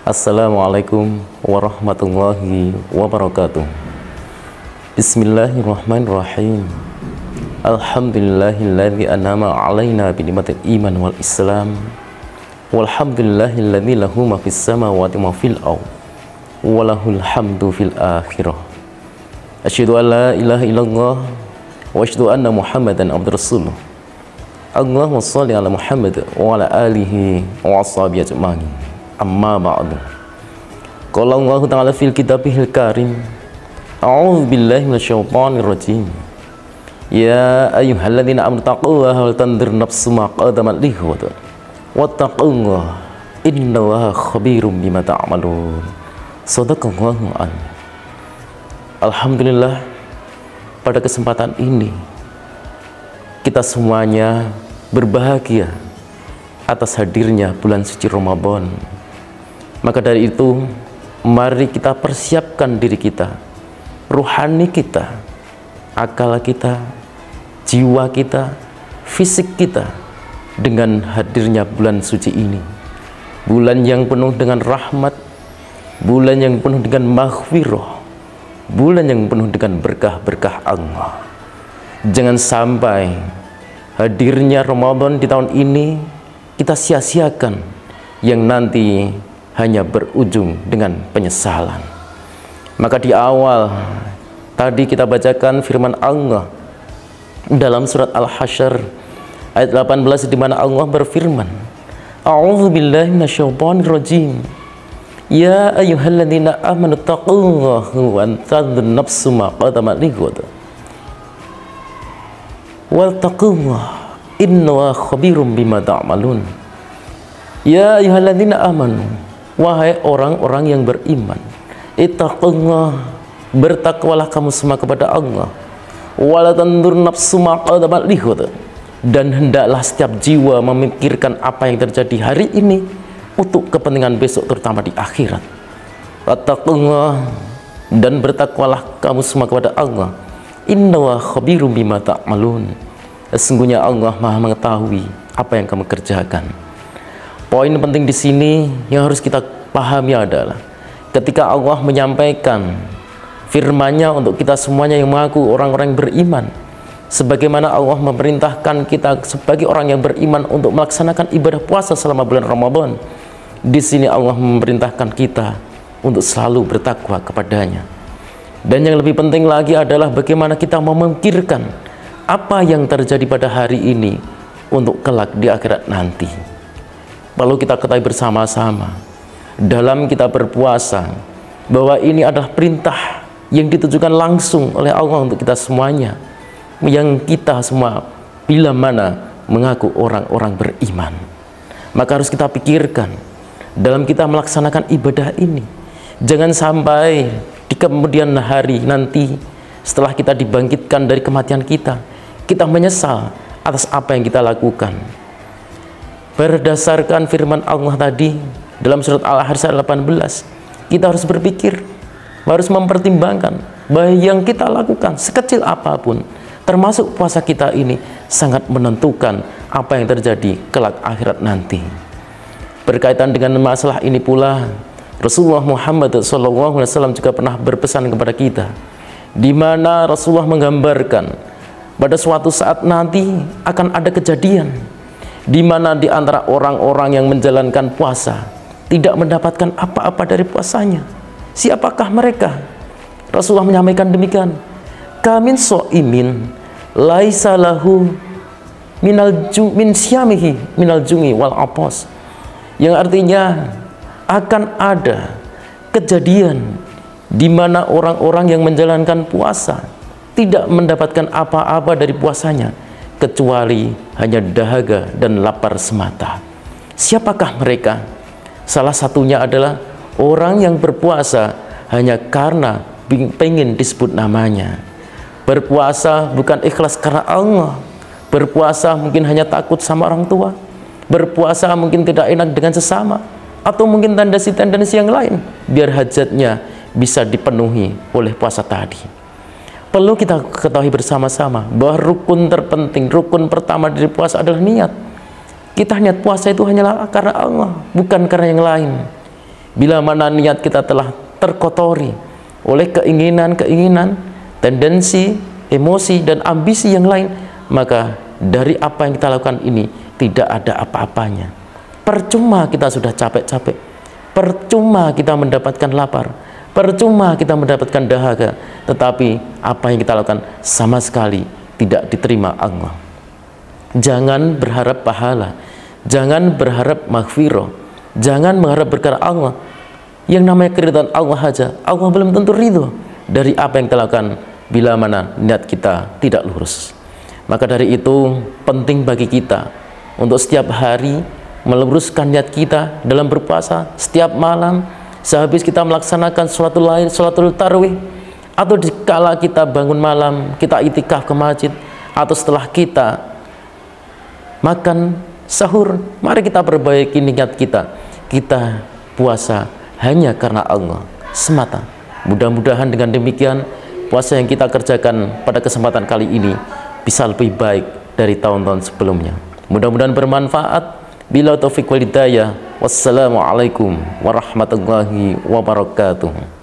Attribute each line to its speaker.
Speaker 1: Assalamualaikum warahmatullahi wabarakatuh. Bismillahirrahmanirrahim. Alhamdulillahilladzi an'ama alaina bi ni'matil iman wal islam. Walhamdulillahilladzi lahu ma fis samawati wa fil ardh. Wa lahul hamdu fil akhirah. Asyhadu an la ilaha illallah wa asyhadu anna Muhammadan abdur rasulullah. Allahumma shalli ala Muhammad wa ala alihi wa ashabihi ajma'in. Amma ba'du. Qala Allah ta'ala fil kitabihil karim. A'udzu billahi minasyaitonir rajim. Ya ayyuhalladzina amanu taqullaha wal tanzur nafsum ma qaddamat lighad. Wattaqullaha innallaha khabirum bima ta'malun. Shadaqallahu a'lam. Alhamdulillah, pada kesempatan ini kita semuanya berbahagia atas hadirnya bulan suci Ramadan. Maka dari itu, mari kita persiapkan diri kita, ruhani kita, akal kita, jiwa kita, fisik kita dengan hadirnya bulan suci ini. Bulan yang penuh dengan rahmat, bulan yang penuh dengan maghfirah, bulan yang penuh dengan berkah-berkah Allah. Jangan sampai hadirnya Ramadan di tahun ini kita sia-siakan, yang nanti hanya berujung dengan penyesalan. Maka di awal tadi kita bacakan firman Allah dalam surat Al-Hasyr ayat 18, di mana Allah berfirman, A'udzu billahi minasyaitonir rajim. Ya ayyuhalladzina amanu taqullaha wa tanzur nafsum ma qaddamat lighad. Wattaqullaha innallaha khabirum bima ta'malun. Ya ayyuhalladzina amanu, wahai orang-orang yang beriman, ittaqullah, bertakwalah kamu semua kepada Allah. Wala tanzur nafsum ma qaddamat lighad, dan hendaklah setiap jiwa memikirkan apa yang terjadi hari ini untuk kepentingan besok, terutama di akhirat. Wattaqullah, dan bertakwalah kamu semua kepada Allah. Innallaha khabirum bima ta'malun, sesungguhnya Allah Maha mengetahui apa yang kamu kerjakan. Poin penting di sini yang harus kita pahami adalah ketika Allah menyampaikan firman-Nya untuk kita semuanya yang mengaku orang-orang yang beriman, sebagaimana Allah memerintahkan kita sebagai orang yang beriman untuk melaksanakan ibadah puasa selama bulan Ramadan. Di sini Allah memerintahkan kita untuk selalu bertakwa kepadanya. Dan yang lebih penting lagi adalah bagaimana kita memikirkan apa yang terjadi pada hari ini untuk kelak di akhirat nanti. Perlu kita ketahui bersama-sama dalam kita berpuasa bahwa ini adalah perintah yang ditujukan langsung oleh Allah untuk kita semuanya, yang kita semua bila mana mengaku orang-orang beriman. Maka harus kita pikirkan dalam kita melaksanakan ibadah ini, jangan sampai di kemudian hari nanti setelah kita dibangkitkan dari kematian kita menyesal atas apa yang kita lakukan. Berdasarkan firman Allah tadi dalam surat Al-Hasyr 18, kita harus berpikir, harus mempertimbangkan bahwa yang kita lakukan sekecil apapun, termasuk puasa kita ini, sangat menentukan apa yang terjadi kelak akhirat nanti. Berkaitan dengan masalah ini pula, Rasulullah Muhammad SAW juga pernah berpesan kepada kita, di mana Rasulullah menggambarkan pada suatu saat nanti akan ada kejadian di mana di antara orang-orang yang menjalankan puasa tidak mendapatkan apa-apa dari puasanya. Siapakah mereka? Rasulullah menyampaikan demikian, kamin so'imin laisa lahu min syamihi minal jungi wal apos, yang artinya akan ada kejadian di mana orang-orang yang menjalankan puasa tidak mendapatkan apa-apa dari puasanya kecuali hanya dahaga dan lapar semata. Siapakah mereka? Salah satunya adalah orang yang berpuasa hanya karena pengen disebut namanya. Berpuasa bukan ikhlas karena Allah. Berpuasa mungkin hanya takut sama orang tua. Berpuasa mungkin tidak enak dengan sesama, atau mungkin tendensi-tendensi yang lain biar hajatnya bisa dipenuhi oleh puasa tadi. Perlu kita ketahui bersama-sama bahwa rukun terpenting, rukun pertama dari puasa adalah niat. Kita niat puasa itu hanyalah karena Allah, bukan karena yang lain. Bila mana niat kita telah terkotori oleh keinginan-keinginan, tendensi, emosi, dan ambisi yang lain, maka dari apa yang kita lakukan ini tidak ada apa-apanya. Percuma kita sudah capek-capek, percuma kita mendapatkan lapar, percuma kita mendapatkan dahaga, tetapi apa yang kita lakukan sama sekali tidak diterima Allah. Jangan berharap pahala, jangan berharap maghfirah, jangan mengharap berkah Allah. Yang namanya keridhaan Allah saja, Allah belum tentu ridho dari apa yang kita lakukan bila mana niat kita tidak lurus. Maka dari itu penting bagi kita untuk setiap hari meluruskan niat kita dalam berpuasa. Setiap malam sehabis kita melaksanakan sholatul lail, sholatul tarawih, atau dikala kita bangun malam, kita itikaf ke masjid, atau setelah kita makan sahur, mari kita perbaiki niat kita. Kita puasa hanya karena Allah semata. Mudah-mudahan dengan demikian puasa yang kita kerjakan pada kesempatan kali ini bisa lebih baik dari tahun-tahun sebelumnya. Mudah-mudahan bermanfaat. Bila taufiq wal hidayah. Wassalamualaikum warahmatullahi wabarakatuh.